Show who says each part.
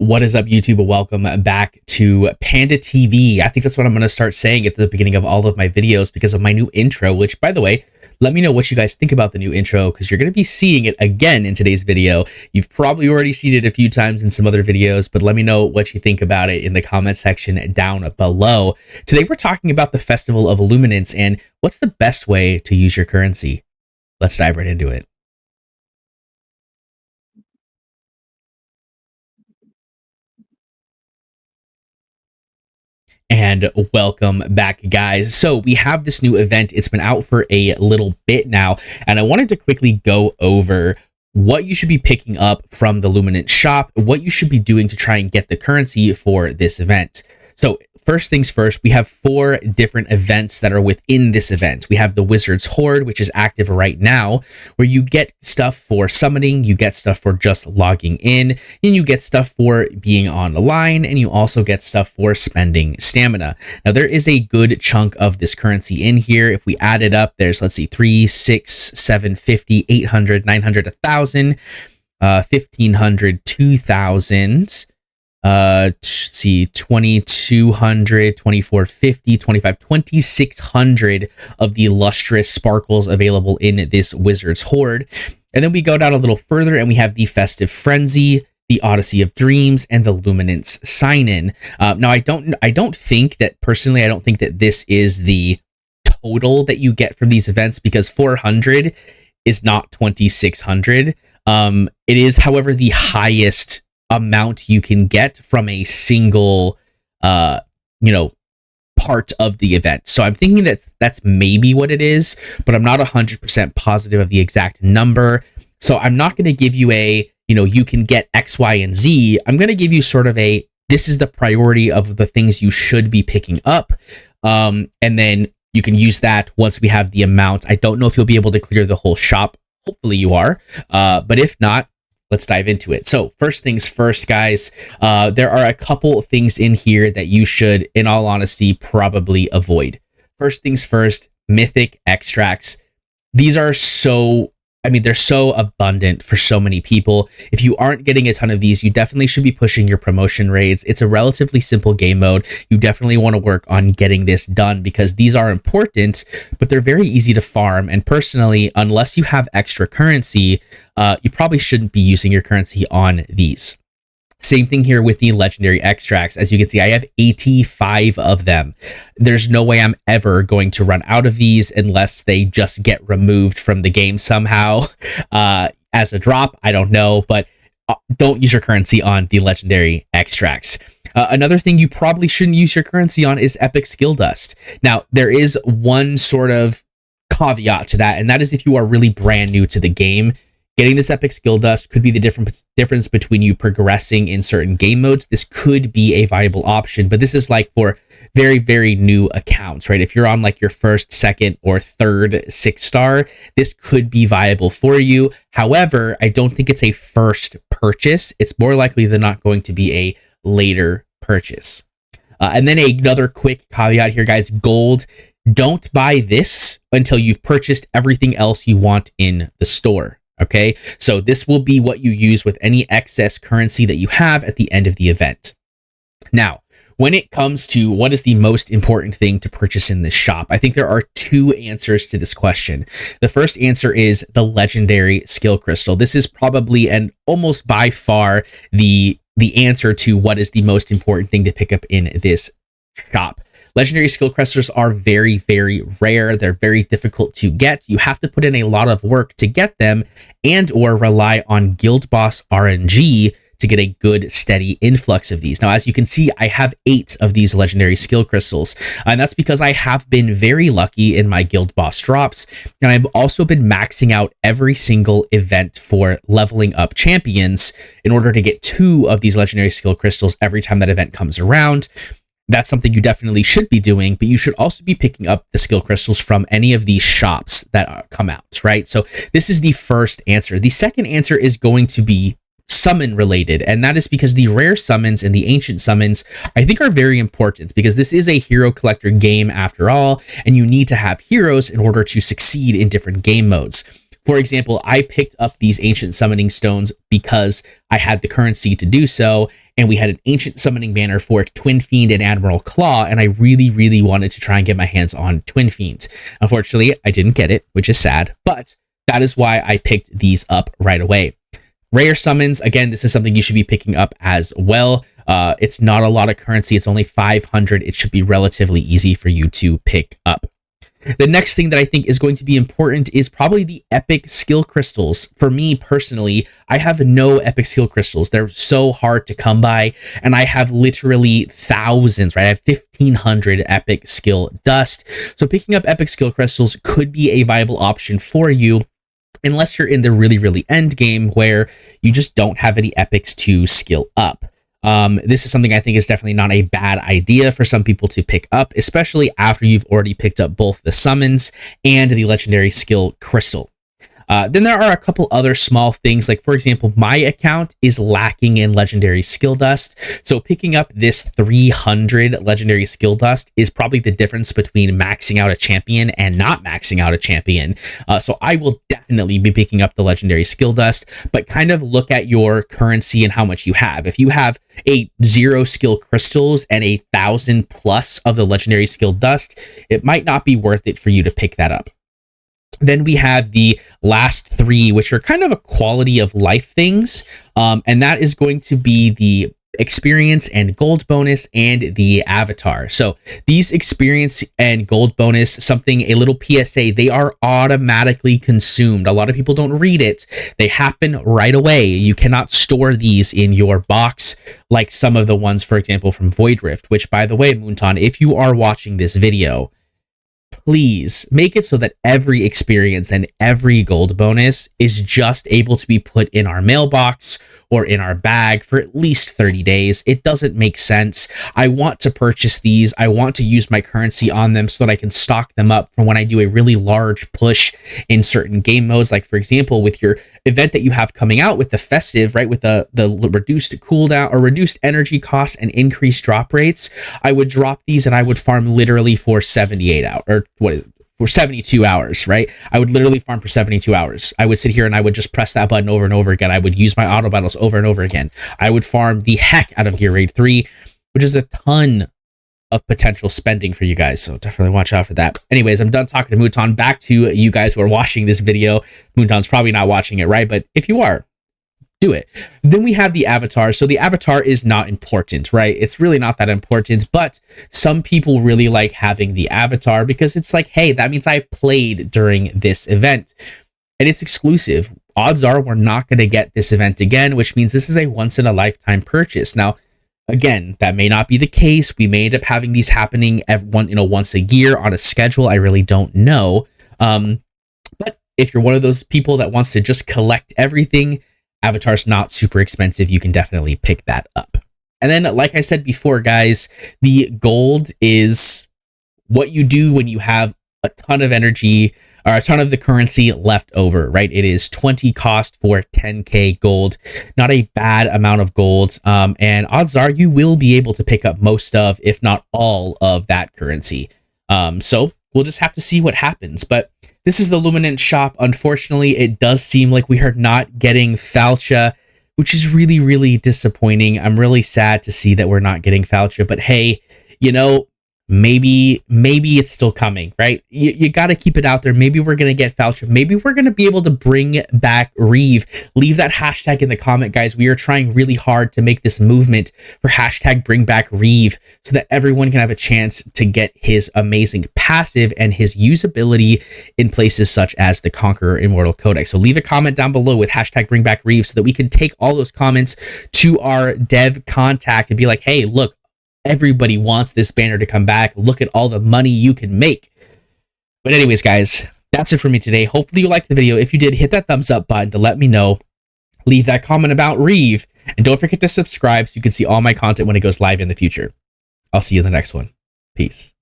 Speaker 1: What is up, YouTube? Welcome back to Panda TV. I think that's what I'm going to start saying at the beginning of all of my videos because of my new intro, which, by the way, let me know what you guys think about the new intro because you're going to be seeing it again in today's video. You've probably already seen it a few times in some other videos, but let me know what you think about it in the comment section down below. Today, we're talking about the Festival of Luminance and what's the best way to use your currency. Let's dive right into it. And welcome back, guys. So we have this new event. It's been out for a little bit now, and I wanted to quickly go over what you should be picking up from the Luminance shop, what you should be doing to try and get the currency for this event. So first things first, we have 4 different events that are within this event. We have the Wizard's Horde, which is active right now, where you get stuff for summoning, you get stuff for just logging in, and you get stuff for being on the line, and you also get stuff for spending stamina. Now, there is a good chunk of this currency in here. If we add it up, there's, let's see, 3, 6, 7, 50, 800, 900, 1,000, 1,500, 2,000, let's see, 2,200, 2,450, 25, 2,600 of the lustrous sparkles available in this Wizard's Horde. And then we go down a little further and we have the Festive Frenzy, the Odyssey of Dreams, and the Luminance sign-in. Now, I don't think that this is the total that you get from these events because 400 is not 2,600. It is, however, the highest amount you can get from a single part of the event. So I'm thinking that's maybe what it is, but I'm not 100% positive of the exact number. So I'm not going to give you you can get X, Y, and Z. I'm going to give you sort of this is the priority of the things you should be picking up. And then you can use that once we have the amount. I don't know if you'll be able to clear the whole shop. Hopefully you are. But if not, let's dive into it. So first things first, guys, there are a couple things in here that you should, in all honesty, probably avoid. First things first, mythic extracts. These are they're so abundant for so many people. If you aren't getting a ton of these, you definitely should be pushing your promotion raids. It's a relatively simple game mode. You definitely want to work on getting this done because these are important, but they're very easy to farm. And personally, unless you have extra currency, you probably shouldn't be using your currency on these. Same thing here with the legendary extracts. As you can see, I have 85 of them. There's no way I'm ever going to run out of these unless they just get removed from the game somehow as a drop. I don't know, but don't use your currency on the legendary extracts. Another thing you probably shouldn't use your currency on is epic skill dust. Now, there is one sort of caveat to that, and that is if you are really brand new to the game. Getting this epic skill dust could be the difference between you progressing in certain game modes. This could be a viable option, but this is like for very, very new accounts, right? If you're on like your first, second, or third 6-star, this could be viable for you. However, I don't think it's a first purchase. It's more likely than not going to be a later purchase. And then another quick caveat here, guys, gold. Don't buy this until you've purchased everything else you want in the store. Okay, so this will be what you use with any excess currency that you have at the end of the event. Now, when it comes to what is the most important thing to purchase in this shop, I think there are 2 answers to this question. The first answer is the legendary skill crystal. This is probably and almost by far the answer to what is the most important thing to pick up in this shop. Legendary skill crystals are very, very rare. They're very difficult to get. You have to put in a lot of work to get them and or rely on guild boss RNG to get a good, steady influx of these. Now, as you can see, I have 8 of these legendary skill crystals, and that's because I have been very lucky in my guild boss drops, and I've also been maxing out every single event for leveling up champions in order to get 2 of these legendary skill crystals every time that event comes around. That's something you definitely should be doing, but you should also be picking up the skill crystals from any of these shops that come out, right? So this is the first answer. The second answer is going to be summon related, and that is because the rare summons and the ancient summons I think are very important because this is a hero collector game after all, and you need to have heroes in order to succeed in different game modes. For example, I picked up these ancient summoning stones because I had the currency to do so, and we had an ancient summoning banner for Twin Fiend and Admiral Claw, and I really, really wanted to try and get my hands on Twin Fiend. Unfortunately, I didn't get it, which is sad, but that is why I picked these up right away. Rare summons, again, this is something you should be picking up as well. It's not a lot of currency. It's only 500. It should be relatively easy for you to pick up. The next thing that I think is going to be important is probably the epic skill crystals. For me personally, I have no epic skill crystals. They're so hard to come by, and I have literally thousands, right? I have 1,500 epic skill dust. So picking up epic skill crystals could be a viable option for you, unless you're in the really, really end game where you just don't have any epics to skill up. This is something I think is definitely not a bad idea for some people to pick up, especially after you've already picked up both the summons and the legendary skill crystal. Then there are a couple other small things, like for example, my account is lacking in legendary skill dust. So picking up this 300 legendary skill dust is probably the difference between maxing out a champion and not maxing out a champion. So I will definitely be picking up the legendary skill dust, but kind of look at your currency and how much you have. If you have a 0 skill crystals and 1,000 plus of the legendary skill dust, it might not be worth it for you to pick that up. Then we have the last 3, which are kind of a quality of life things. And that is going to be the experience and gold bonus and the avatar. So these experience and gold bonus, a little PSA, they are automatically consumed. A lot of people don't read it. They happen right away. You cannot store these in your box like some of the ones, for example, from Void Rift, which, by the way, Moonton, if you are watching this video, please make it so that every experience and every gold bonus is just able to be put in our mailbox or in our bag for at least 30 days. It doesn't make sense. I want to purchase these. I want to use my currency on them so that I can stock them up for when I do a really large push in certain game modes. Like, for example, with your event that you have coming out with the festive, right, with the reduced cooldown or reduced energy costs and increased drop rates, I would drop these and I would farm literally for 78 hours, or what is it? For 72 hours, right? I would literally farm for 72 hours. I would sit here and I would just press that button over and over again. I would use my auto battles over and over again. I would farm the heck out of Gear Raid 3, which is a ton of potential spending for you guys. So definitely watch out for that. Anyways, I'm done talking to Moonton. Back to you guys who are watching this video. Moonton's probably not watching it, right? But if you are, do it. Then we have the avatar. So the avatar is not important, right? It's really not that important, but some people really like having the avatar because it's like, hey, that means I played during this event and it's exclusive. Odds are we're not going to get this event again, which means this is a once in a lifetime purchase. Now, again, that may not be the case. We may end up having these happening once a year on a schedule. I really don't know. But if you're one of those people that wants to just collect everything, Avatar's not super expensive. You can definitely pick that up. And then, like I said before, guys, the gold is what you do when you have a ton of energy or a ton of the currency left over, right? It is 20 cost for 10k gold. Not a bad amount of gold. And odds are you will be able to pick up most of, if not all of that currency. So we'll just have to see what happens. But this is the Luminance shop. Unfortunately, it does seem like we are not getting Falcha, which is really, really disappointing. I'm really sad to see that we're not getting Falcha, but hey, you know, maybe it's still coming, right? You got to keep it out there. Maybe we're going to get Falcha. Maybe we're going to be able to bring back Reeve. Leave that hashtag in the comment, guys. We are trying really hard to make this movement for hashtag bring back Reeve so that everyone can have a chance to get his amazing passive and his usability in places such as the Conqueror Immortal Codex. So leave a comment down below with hashtag bring back Reeve so that we can take all those comments to our dev contact and be like, hey, look, everybody wants this banner to come back. Look at all the money you can make. But anyways, guys, that's it for me today. Hopefully you liked the video. If you did, hit that thumbs up button to let me know. Leave that comment about Reeve. And don't forget to subscribe so you can see all my content when it goes live in the future. I'll see you in the next one. Peace.